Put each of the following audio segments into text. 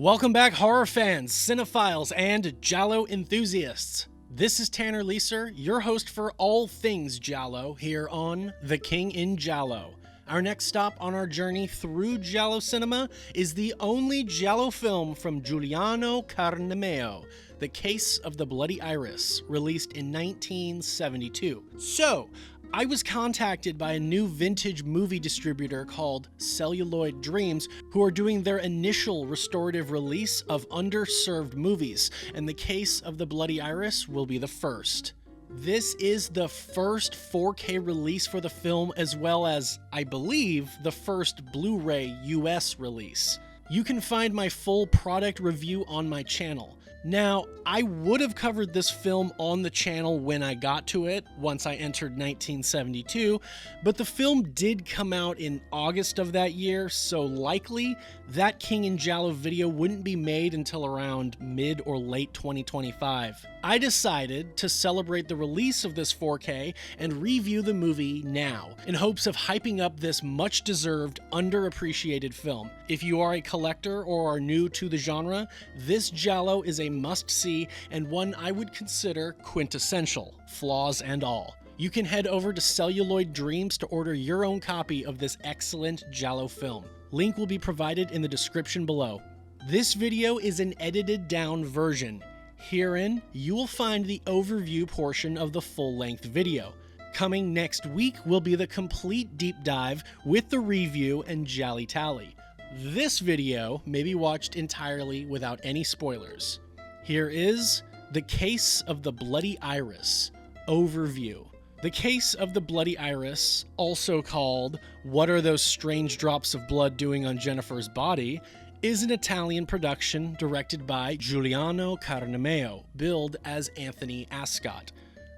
Welcome back, horror fans, cinephiles, and giallo enthusiasts. This is Tanner Leeser, your host for all things giallo here on The King in Giallo. Our next stop on our journey through giallo cinema is the only giallo film from Giuliano Carnimeo, The Case of the Bloody Iris, released in 1972. So, I was contacted by a new vintage movie distributor called Celluloid Dreams, who are doing their initial restorative release of underserved movies, and The Case of the Bloody Iris will be the first. This is the first 4K release for the film, as well as, I believe, the first Blu-ray US release. You can find my full product review on my channel. Now, I would have covered this film on the channel when I got to it, once I entered 1972, but the film did come out in August of that year, so likely that King in Giallo video wouldn't be made until around mid or late 2025. I decided to celebrate the release of this 4K and review the movie now, in hopes of hyping up this much-deserved, underappreciated film. If you are a collector or are new to the genre, this giallo is a must-see and one I would consider quintessential, flaws and all. You can head over to Celluloid Dreams to order your own copy of this excellent giallo film. Link will be provided in the description below. This video is an edited down version. Herein, you will find the overview portion of the full-length video. Coming next week will be the complete deep dive with the review and GialliTally. This video may be watched entirely without any spoilers. Here is The Case of the Bloody Iris Overview. The Case of the Bloody Iris, also called What Are Those Strange Drops of Blood Doing on Jennifer's Body, is an Italian production directed by Giuliano Carnimeo, billed as Anthony Ascott.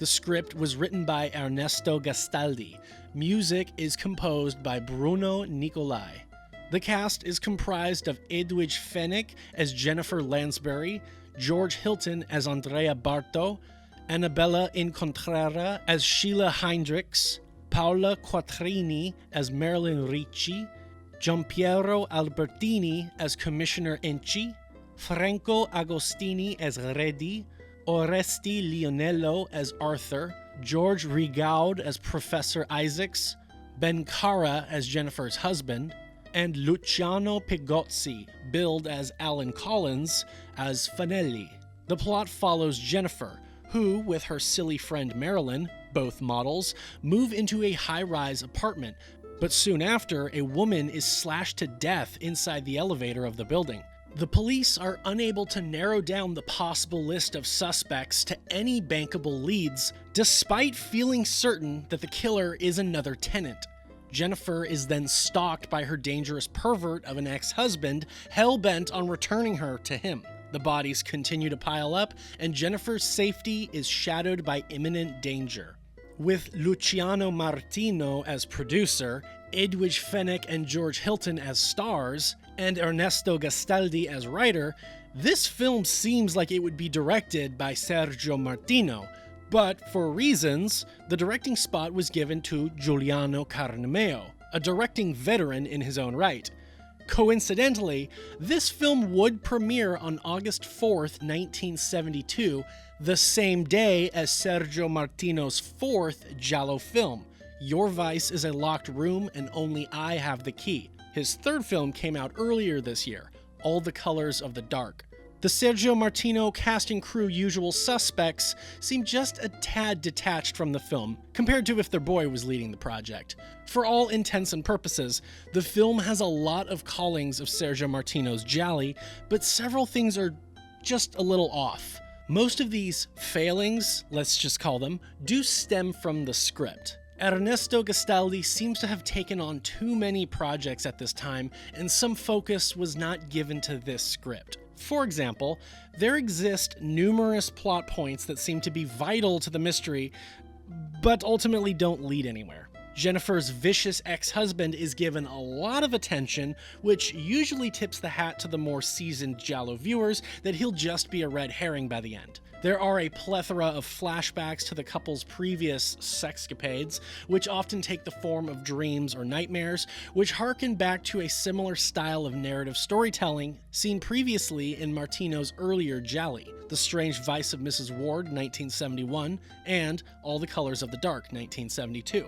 The script was written by Ernesto Gastaldi. Music is composed by Bruno Nicolai. The cast is comprised of Edwin Fenech as Jennifer Lansbury, George Hilton as Andrea Barto, Annabella Incontrera as Sheila Heinrichs, Paola Quattrini as Marilyn Ricci, Giampiero Albertini as Commissioner Enci, Franco Agostini as Redi, Oreste Lionello as Arthur, George Rigaud as Professor Isaacs, Ben Carrà as Jennifer's husband, and Luciano Pigozzi, billed as Alan Collins, as Fenech. The plot follows Jennifer, who, with her silly friend Marilyn, both models, move into a high-rise apartment, but soon after, a woman is slashed to death inside the elevator of the building. The police are unable to narrow down the possible list of suspects to any bankable leads, despite feeling certain that the killer is another tenant. Jennifer is then stalked by her dangerous pervert of an ex-husband, hell-bent on returning her to him. The bodies continue to pile up, and Jennifer's safety is shadowed by imminent danger. With Luciano Martino as producer, Edwin Fenech and George Hilton as stars, and Ernesto Gastaldi as writer, this film seems like it would be directed by Sergio Martino, but for reasons, the directing spot was given to Giuliano Carnimeo, a directing veteran in his own right. Coincidentally, this film would premiere on August 4th, 1972, the same day as Sergio Martino's fourth giallo film, Your Vice is a Locked Room and Only I Have the Key. His third film came out earlier this year, All the Colors of the Dark. The Sergio Martino cast and crew usual suspects seem just a tad detached from the film, compared to if their boy was leading the project. For all intents and purposes, the film has a lot of callings of Sergio Martino's gialli, but several things are just a little off. Most of these failings, let's just call them, do stem from the script. Ernesto Gastaldi seems to have taken on too many projects at this time, and some focus was not given to this script. For example, there exist numerous plot points that seem to be vital to the mystery, but ultimately don't lead anywhere. Jennifer's vicious ex-husband is given a lot of attention, which usually tips the hat to the more seasoned giallo viewers that he'll just be a red herring by the end. There are a plethora of flashbacks to the couple's previous sexcapades, which often take the form of dreams or nightmares, which harken back to a similar style of narrative storytelling seen previously in Martino's earlier gialli, The Strange Vice of Mrs. Ward, 1971, and All the Colors of the Dark, 1972.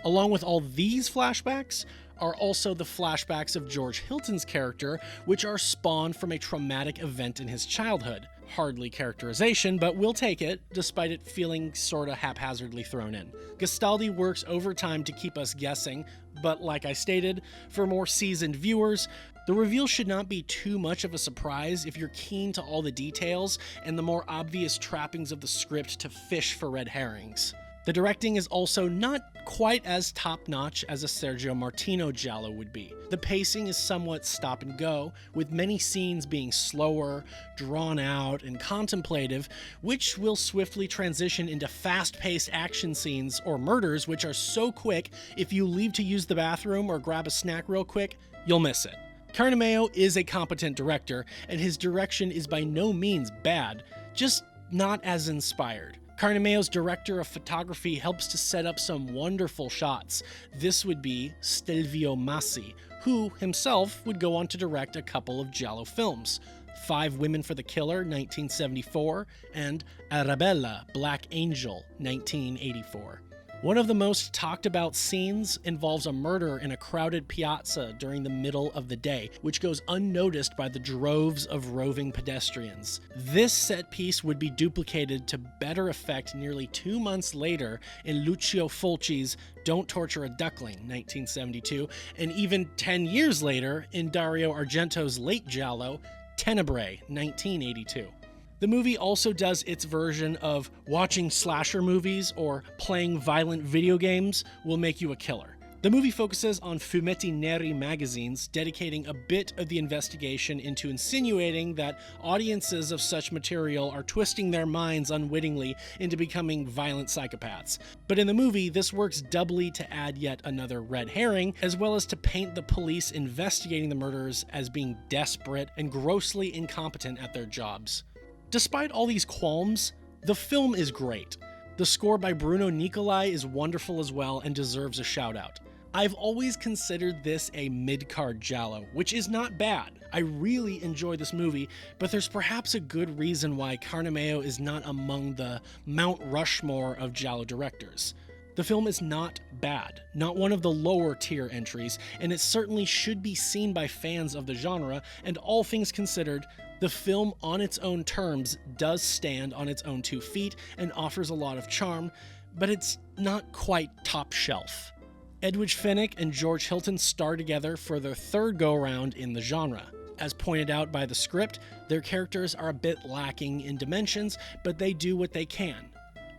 Along with all these flashbacks are also the flashbacks of George Hilton's character, which are spawned from a traumatic event in his childhood. Hardly characterization, but we'll take it, despite it feeling sorta haphazardly thrown in. Gastaldi works overtime to keep us guessing, but like I stated, for more seasoned viewers, the reveal should not be too much of a surprise if you're keen to all the details and the more obvious trappings of the script to fish for red herrings. The directing is also not quite as top-notch as a Sergio Martino giallo would be. The pacing is somewhat stop and go, with many scenes being slower, drawn out, and contemplative, which will swiftly transition into fast-paced action scenes or murders which are so quick, if you leave to use the bathroom or grab a snack real quick, you'll miss it. Carnimeo is a competent director, and his direction is by no means bad, just not as inspired. Carnimeo's director of photography helps to set up some wonderful shots. This would be Stelvio Massi, who himself would go on to direct a couple of giallo films, 5 Women for the Killer, 1974, and Annabella, Black Angel, 1984. One of the most talked about scenes involves a murder in a crowded piazza during the middle of the day, which goes unnoticed by the droves of roving pedestrians. This set piece would be duplicated to better effect nearly 2 months later in Lucio Fulci's Don't Torture a Duckling, 1972, and even 10 years later in Dario Argento's late giallo, Tenebrae, 1982. The movie also does its version of watching slasher movies or playing violent video games will make you a killer. The movie focuses on fumetti neri magazines, dedicating a bit of the investigation into insinuating that audiences of such material are twisting their minds unwittingly into becoming violent psychopaths. But in the movie, this works doubly to add yet another red herring, as well as to paint the police investigating the murders as being desperate and grossly incompetent at their jobs. Despite all these qualms, the film is great. The score by Bruno Nicolai is wonderful as well and deserves a shout out. I've always considered this a mid-card giallo, which is not bad. I really enjoy this movie, but there's perhaps a good reason why Carnimeo is not among the Mount Rushmore of giallo directors. The film is not bad, not one of the lower tier entries, and it certainly should be seen by fans of the genre, and all things considered, the film on its own terms does stand on its own 2 feet and offers a lot of charm, but it's not quite top shelf. Edwin Fenech and George Hilton star together for their 3rd go-around in the genre. As pointed out by the script, their characters are a bit lacking in dimensions, but they do what they can.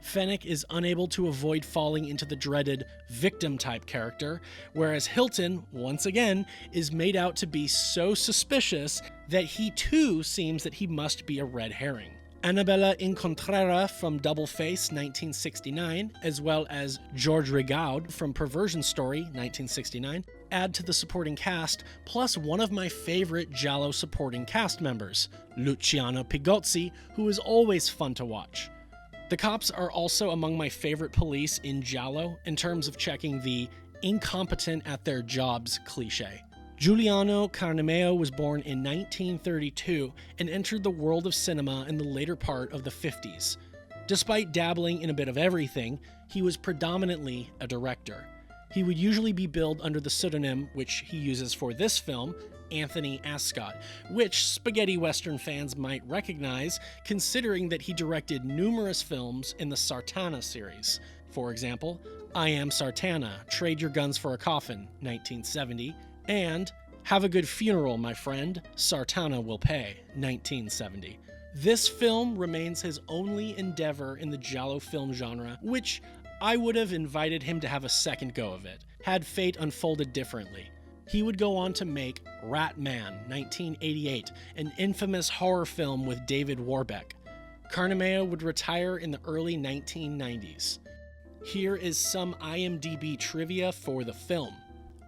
Fenech is unable to avoid falling into the dreaded victim-type character, whereas Hilton, once again, is made out to be so suspicious that he too seems that he must be a red herring. Annabella Incontrera from Double Face, 1969, as well as George Rigaud from Perversion Story, 1969, add to the supporting cast, plus one of my favorite giallo supporting cast members, Luciano Pigozzi, who is always fun to watch. The cops are also among my favorite police in giallo in terms of checking the incompetent at their jobs cliche. Giuliano Carnimeo was born in 1932 and entered the world of cinema in the later part of the 50s. Despite dabbling in a bit of everything, he was predominantly a director. He would usually be billed under the pseudonym, which he uses for this film, Anthony Ascot, which spaghetti western fans might recognize considering that he directed numerous films in the Sartana series. For example, I Am Sartana, Trade Your Guns for a Coffin, 1970, and Have a Good Funeral, My Friend, Sartana Will Pay, 1970. This film remains his only endeavor in the giallo film genre, which I would have invited him to have a second go of it, had fate unfolded differently. He would go on to make Rat Man, 1988, an infamous horror film with David Warbeck. Carnimeo would retire in the early 1990s. Here is some IMDb trivia for the film.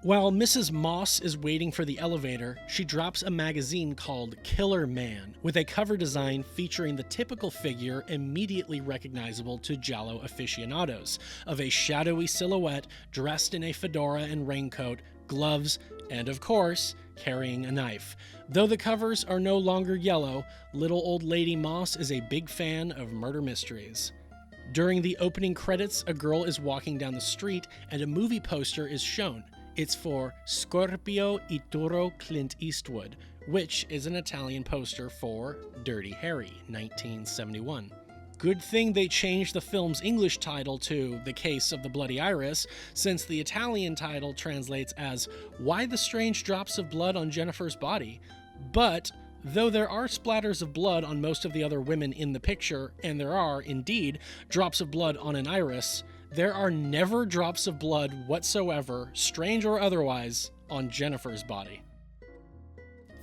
While Mrs. Moss is waiting for the elevator, she drops a magazine called Killer Man, with a cover design featuring the typical figure immediately recognizable to giallo aficionados, of a shadowy silhouette dressed in a fedora and raincoat, gloves, and of course, carrying a knife. Though the covers are no longer yellow, little old lady Moss is a big fan of murder mysteries. During the opening credits, a girl is walking down the street and a movie poster is shown. It's for Scorpio e Toro Clint Eastwood, which is an Italian poster for Dirty Harry, 1971. Good thing they changed the film's English title to The Case of the Bloody Iris, since the Italian title translates as Why the Strange Drops of Blood on Jennifer's Body. But though there are splatters of blood on most of the other women in the picture, and there are, indeed, drops of blood on an iris, there are never drops of blood whatsoever, strange or otherwise, on Jennifer's body.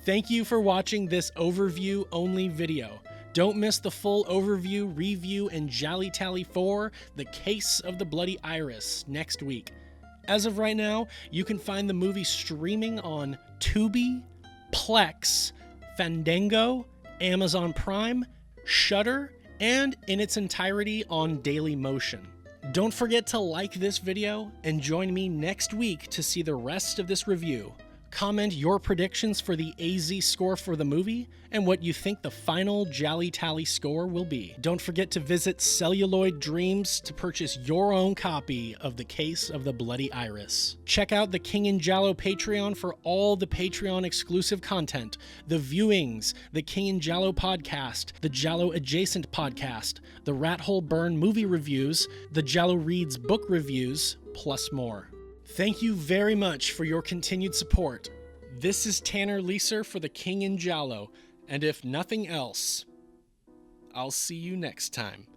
Thank you for watching this overview-only video. Don't miss the full overview, review, and GialliTally for The Case of the Bloody Iris next week. As of right now, you can find the movie streaming on Tubi, Plex, Fandango, Amazon Prime, Shudder, and in its entirety on Dailymotion. Don't forget to like this video and join me next week to see the rest of this review. Comment your predictions for the AZ score for the movie and what you think the final GialliTally score will be. Don't forget to visit Celluloid Dreams to purchase your own copy of The Case of the Bloody Iris. Check out the King in Giallo Patreon for all the Patreon exclusive content, the viewings, the King in Giallo podcast, the Giallo adjacent podcast, the Rat Hole Burn movie reviews, the Giallo Reads book reviews, plus more. Thank you very much for your continued support. This is Tanner Leeser for the King in Giallo, and if nothing else, I'll see you next time.